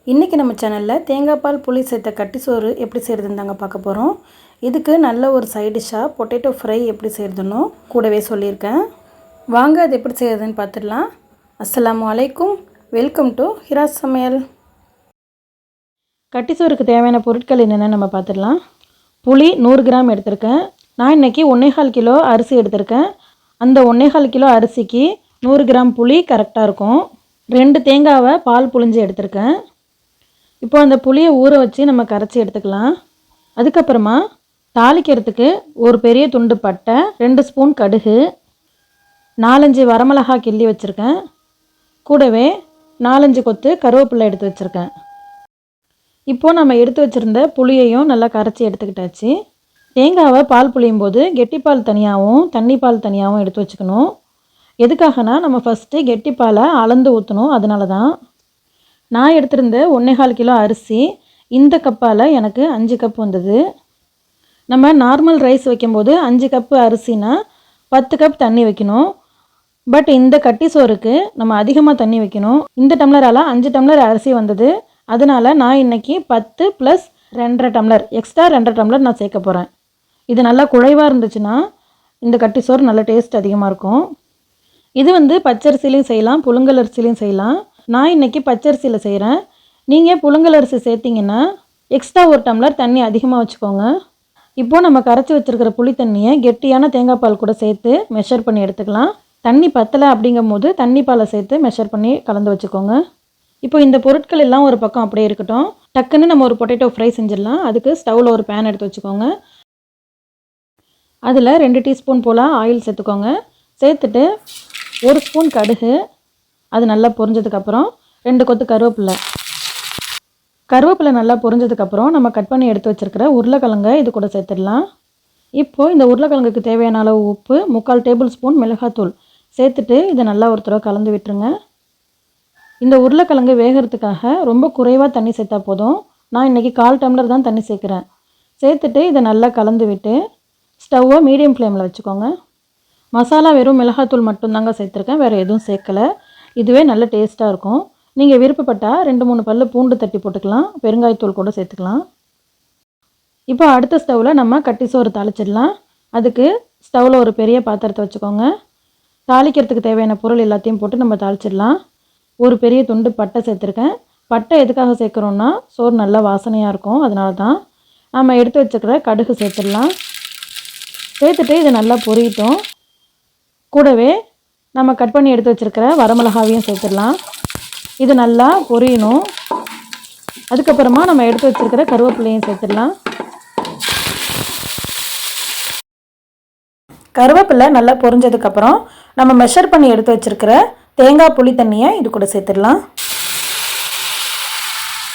இன்றைக்கி நம்ம சேனலில் தேங்காய் பால் புளி சேர்த்த கட்டி சோறு எப்படி செய்கிறதுன்னு தாங்க பார்க்க போகிறோம். இதுக்கு நல்ல ஒரு சைட் டிஷ்ஷாக பொட்டேட்டோ ஃப்ரை எப்படி செய்கிறதுன்னு கூடவே சொல்லியிருக்கேன். வாங்க அது எப்படி செய்கிறதுன்னு பார்த்துடலாம். அஸ்ஸலாமு அலைக்கும், வெல்கம் டு ஹிராஸ் சமையல். கட்டி சோறுக்கு தேவையான பொருட்கள் என்னென்னு நம்ம பார்த்துடலாம். புளி 100 கிராம் எடுத்திருக்கேன். நான் இன்றைக்கி 1.25 கிலோ அரிசி எடுத்திருக்கேன். அந்த 1.25 கிலோ அரிசிக்கு 100 கிராம் புளி கரெக்டாக இருக்கும். 2 தேங்காவை பால் புளிஞ்சு எடுத்திருக்கேன். இப்போ அந்த புளியை ஊற வச்சு நம்ம கரைச்சி எடுத்துக்கலாம். அதுக்கப்புறமா தாளிக்கிறதுக்கு ஒரு பெரிய துண்டு பட்டை, 2 ஸ்பூன் கடுகு, 4-5 வரமிளகா கிள்ளி வச்சுருக்கேன். கூடவே 4-5 கொத்து கருவேப்பிலை எடுத்து வச்சுருக்கேன். இப்போது நம்ம எடுத்து வச்சுருந்த புளியையும் நல்லா கரைச்சி எடுத்துக்கிட்டாச்சு. தேங்காவை பால் புளியும் போது கெட்டிப்பால் தனியாகவும் தண்ணி பால் தனியாகவும் எடுத்து வச்சுக்கணும். எதுக்காகனா நம்ம ஃபஸ்ட்டு கெட்டிப்பாலை அளந்து ஊற்றணும். அதனால தான் நான் எடுத்திருந்த 1.25 கிலோ அரிசி இந்த கப்பால் எனக்கு 5 கப் வந்தது. நம்ம நார்மல் ரைஸ் வைக்கும்போது 5 கப்பு அரிசினா 10 கப் தண்ணி வைக்கணும். பட் இந்த கட்டி சோறுக்கு நம்ம அதிகமாக தண்ணி வைக்கணும். இந்த டம்ளரால் 5 டம்ளர் அரிசி வந்தது. அதனால் நான் இன்றைக்கி 10 + 2.5 டம்ளர் எக்ஸ்ட்ரா 2.5 டம்ளர் நான் சேர்க்க போகிறேன். இது நல்லா குழைவாக இருந்துச்சுன்னா இந்த கட்டி சோறு நல்ல டேஸ்ட் அதிகமாக இருக்கும். இது பச்சரிசிலையும் செய்யலாம், புழுங்கல் அரிசிலையும் செய்யலாம். நான் இன்றைக்கி பச்சரிசியில் செய்கிறேன். நீங்கள் புழுங்கல் அரிசி சேர்த்திங்கன்னா எக்ஸ்ட்ரா 1 டம்ளர் தண்ணி அதிகமாக வச்சுக்கோங்க. இப்போது நம்ம கரைச்சி வச்சுருக்கிற புளி தண்ணியை கெட்டியான தேங்காய் பால் கூட சேர்த்து மெஷர் பண்ணி எடுத்துக்கலாம். தண்ணி பத்தலை அப்படிங்கும் போது தண்ணி பாலை சேர்த்து மெஷர் பண்ணி கலந்து வச்சுக்கோங்க. இப்போ இந்த பொருட்கள் எல்லாம் ஒரு பக்கம் அப்படியே இருக்கட்டும். டக்குன்னு நம்ம ஒரு பொட்டேட்டோ ஃப்ரை செஞ்சிடலாம். அதுக்கு ஸ்டவ்வில் ஒரு பேன் எடுத்து வச்சுக்கோங்க. அதில் 2 டீஸ்பூன் போல் ஆயில் சேர்த்துக்கோங்க. சேர்த்துட்டு 1 ஸ்பூன் கடுகு, அது நல்லா பொரிஞ்சதுக்கப்புறம் 2 கொத்து கருவேப்பிலை நல்லா பொரிஞ்சதுக்கப்புறம் நம்ம கட் பண்ணி எடுத்து வச்சுருக்கிற உருளைக்கிழங்கை இது கூட சேர்த்துடலாம். இப்போது இந்த உருளைக்கிழங்குக்கு தேவையான அளவு உப்பு, 3/4 டேபிள் ஸ்பூன் மிளகாத்தூள் சேர்த்துட்டு இதை நல்லா ஒரு தடவை கலந்து விட்டுருங்க. இந்த உருளைக்கிழங்கு வேகிறதுக்காக ரொம்ப குறைவாக தண்ணி சேர்த்தா போதும். நான் இன்றைக்கி 1/4 டம்ளர் தான் தண்ணி சேர்க்குறேன். சேர்த்துட்டு இதை நல்லா கலந்து விட்டு ஸ்டவ்வை மீடியம் ஃப்ளேமில் வச்சுக்கோங்க. மசாலா வெறும் மிளகாத்தூள் மட்டும்தாங்க சேர்த்துருக்கேன், வேறு எதுவும் சேர்க்கலை. இதுவே நல்ல டேஸ்ட்டாக இருக்கும். நீங்கள் விருப்பப்பட்டால் 2-3 பல்லு பூண்டு தட்டி போட்டுக்கலாம், பெருங்காயத்தூள் கூட சேர்த்துக்கலாம். இப்போ அடுத்த ஸ்டவ்வில் நம்ம கட்டி சோறு தாளிச்சிடலாம். அதுக்கு ஸ்டவ்வில் ஒரு பெரிய பாத்திரத்தை வச்சுக்கோங்க. தாளிக்கிறதுக்கு தேவையான பொருள் எல்லாத்தையும் போட்டு நம்ம தாளிச்சிடலாம். ஒரு பெரிய துண்டு பட்டை சேர்த்துருக்கேன். பட்டை எதுக்காக சேர்க்குறோன்னா சோறு நல்லா வாசனையாக இருக்கும், அதனால தான். நம்ம எடுத்து வச்சுக்கிற கடுகு சேர்த்துடலாம். சேர்த்துட்டு இது நல்லா பொரியட்டும். கூடவே நம்ம கட் பண்ணி எடுத்து வச்சுருக்கிற வரமிளகாவையும் சேர்த்துடலாம். இது நல்லா பொரியணும். அதுக்கப்புறமா நம்ம எடுத்து வச்சுருக்கிற கருவேப்பிலையும் சேர்த்துடலாம். கருவேப்பிலை நல்லா பொரிஞ்சதுக்கப்புறம் நம்ம மெஷர் பண்ணி எடுத்து வச்சுருக்கிற தேங்காய் புளி தண்ணியை இது கூட சேர்த்துடலாம்.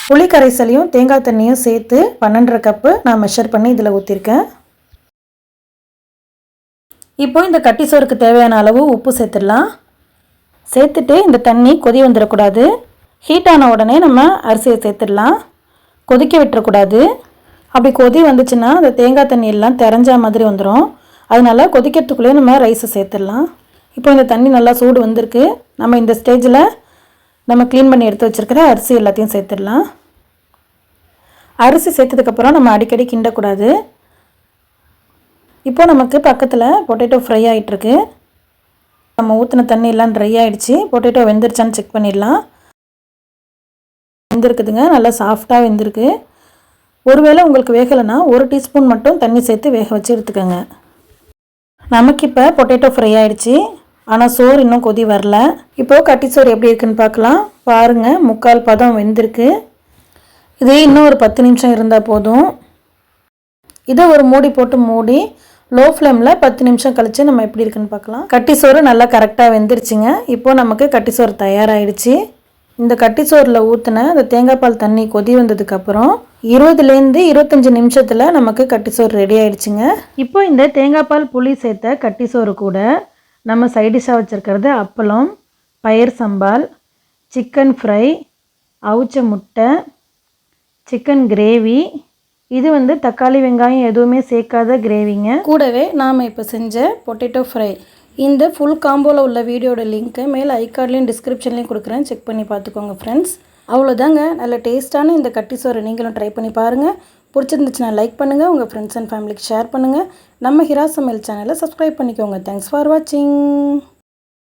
புளி கரைசலையும் தேங்காய் தண்ணியும் சேர்த்து 12.5 கப்பு நான் மெஷர் பண்ணி இதில் ஊற்றிருக்கேன். இப்போ இந்த கட்டி சோறுக்கு தேவையான அளவு உப்பு சேர்த்துடலாம். சேர்த்துட்டு இந்த தண்ணி கொதி வந்துடக்கூடாது. ஹீட் ஆன உடனே நம்ம அரிசியை சேர்த்துடலாம். கொதிக்க விட்டுறக்கூடாது. அப்படி கொதி வந்துச்சுன்னா அந்த தேங்காய் தண்ணி எல்லாம் தெரிஞ்ச மாதிரி வந்துடும். அதனால் கொதிக்கிறதுக்குள்ளே நம்ம ரைஸை சேர்த்துடலாம். இப்போ இந்த தண்ணி நல்லா சூடு வந்திருக்கு. நம்ம இந்த ஸ்டேஜில் நம்ம க்ளீன் பண்ணி எடுத்து வச்சுருக்கிற அரிசி எல்லாத்தையும் சேர்த்துடலாம். அரிசி சேர்த்ததுக்கப்புறம் நம்ம அடிக்கடி கிண்டக்கூடாது. இப்போ நமக்கு பக்கத்தில் பொட்டேட்டோ ஃப்ரை ஆகிட்டுருக்கு. நம்ம ஊற்றின தண்ணி எல்லாம் ட்ரை ஆகிடுச்சு. பொட்டேட்டோ வெந்துருச்சான்னு செக் பண்ணிடலாம். வெந்திருக்குதுங்க, நல்லா சாஃப்டாக வெந்திருக்கு. ஒருவேளை உங்களுக்கு வேகலைன்னா 1 டீஸ்பூன் மட்டும் தண்ணி சேர்த்து வேக வச்சு எடுத்துக்கோங்க. நமக்கு இப்போ பொட்டேட்டோ ஃப்ரை ஆகிடுச்சு. ஆனால் சோறு இன்னும் கொதி வரல. இப்போது கட்டி சோறு எப்படி இருக்குன்னு பார்க்கலாம். பாருங்கள், 3/4 பதம் வெந்திருக்கு. இதே இன்னும் ஒரு 10 நிமிஷம் இருந்தால் போதும். இதை ஒரு மூடி போட்டு மூடி லோ ஃப்ளேமில் 10 நிமிஷம் கழித்து நம்ம எப்படி இருக்குன்னு பார்க்கலாம். கட்டி சோறு நல்லா கரெக்டாக வெந்துருச்சுங்க. இப்போது நமக்கு கட்டி சோறு தயாராகிடுச்சு. இந்த கட்டி சோறில் ஊற்றின அந்த தேங்காய் பால் தண்ணி கொதி வந்ததுக்கப்புறம் 20லேருந்து 25 நிமிஷத்தில் நமக்கு கட்டி சோறு ரெடி ஆகிடுச்சுங்க. இப்போ இந்த தேங்காய் பால் புளி சேர்த்த கட்டி சோறு கூட நம்ம சைடிஷாக வச்சுருக்கிறது அப்பளம், பயிர் சம்பால், சிக்கன் ஃப்ரை, அவிச்ச முட்டை, சிக்கன் கிரேவி. இது தக்காளி வெங்காயம் எதுவுமே சேர்க்காத கிரேவிங்க. கூடவே நாம் இப்போ செஞ்ச பொட்டேட்டோ ஃப்ரை. இந்த ஃபுல் காம்போவில் உள்ள வீடியோட லிங்க்கை மேலே ஐகார்ட்லேயும் டிஸ்கிரிப்ஷன்லேயும் கொடுக்குறேன், செக் பண்ணி பார்த்துக்கோங்க ஃப்ரெண்ட்ஸ். அவ்வளோதாங்க. நல்ல டேஸ்ட்டான இந்த கட்டி சோறை நீங்களும் ட்ரை பண்ணி பாருங்கள். பிடிச்சிருந்துச்சுன்னா லைக் பண்ணுங்கள், உங்கள் ஃப்ரெண்ட்ஸ் அண்ட் ஃபேமிலிக்கு ஷேர் பண்ணுங்கள். நம்ம ஹிரா சமையல் சேனலை சப்ஸ்கிரைப் பண்ணிக்கோங்க. தேங்க்ஸ் ஃபார் வாட்சிங்.